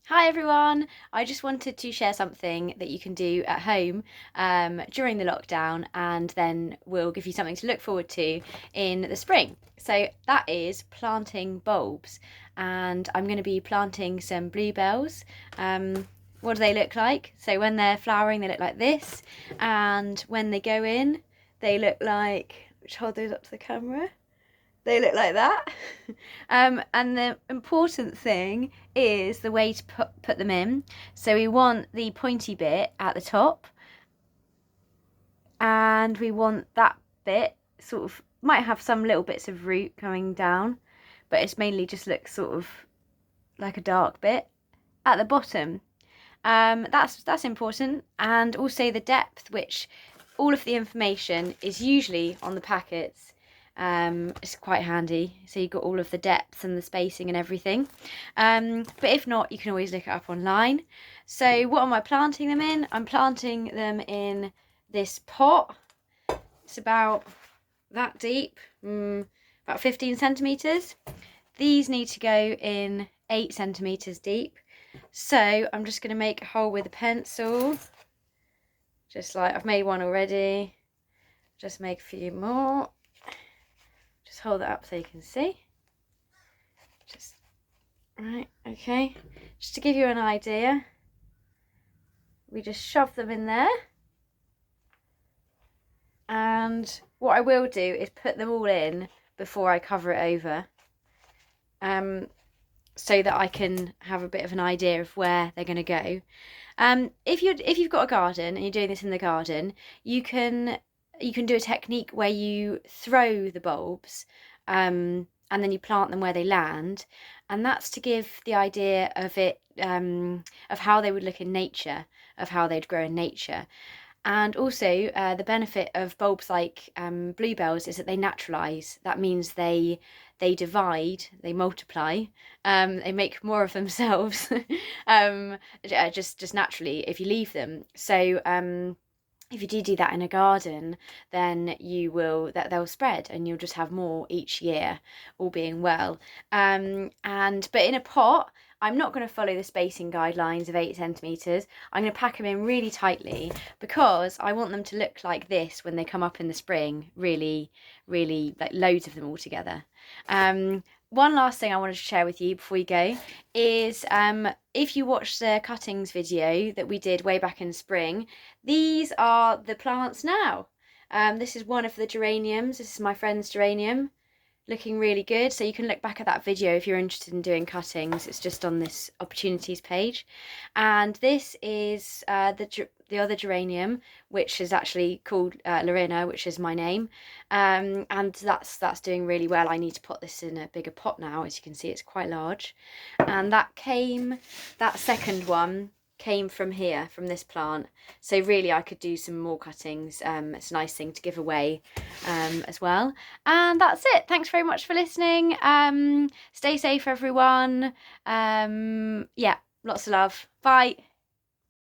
Hi everyone! I just wanted to share something that you can do at home during the lockdown, and then we'll give you something to look forward to in the spring. So that is planting bulbs, and I'm going to be planting some bluebells. What do they look like? So when they're flowering they look like this, and when they go in they look like, just hold those up to the camera. They look like that. And the important thing is the way to put them in. So we want the pointy bit at the top, and we want that bit sort of, might have some little bits of root coming down, but it's mainly just looks sort of like a dark bit at the bottom. That's important, and also the depth, which all of the information is usually on the packets. It's quite handy, so you've got all of the depth and the spacing and everything. But if not, you can always look it up online. So what am I planting them in? I'm planting them in this pot. It's about that deep, about 15 centimetres. These need to go in 8 centimetres deep. So I'm just going to make a hole with a pencil, just like I've made one already. Just make a few more. Just hold that up so you can see. Just, right, okay. Just to give you an idea, we just shove them in there. And what I will do is put them all in before I cover it over, so that I can have a bit of an idea of where they're going to go. If you've got a garden and you're doing this in the garden, you can do a technique where you throw the bulbs, and then you plant them where they land, and that's to give the idea of it, of how they would look in nature, of how they'd grow in nature. And also the benefit of bulbs like bluebells is that they naturalise. That means they divide, they multiply, they make more of themselves, just naturally if you leave them. So if you do that in a garden, then they'll spread, and you'll just have more each year, all being well. But in a pot, I'm not going to follow the spacing guidelines of 8 centimetres. I'm going to pack them in really tightly, because I want them to look like this when they come up in the spring, really, really, like loads of them all together. One last thing I wanted to share with you before we go is, if you watch the cuttings video that we did way back in spring, these are the plants now. This is one of the geraniums. This is my friend's geranium, looking really good. So you can look back at that video if you're interested in doing cuttings. It's just on this opportunities page. And this is the other geranium, which is actually called Lorena, which is my name. And that's doing really well. I need to put this in a bigger pot now. As you can see, it's quite large. And that second one came from here, from this plant. So really I could do some more cuttings. It's a nice thing to give away as well. And that's it. Thanks very much for listening. Stay safe, everyone. Yeah, lots of love. Bye.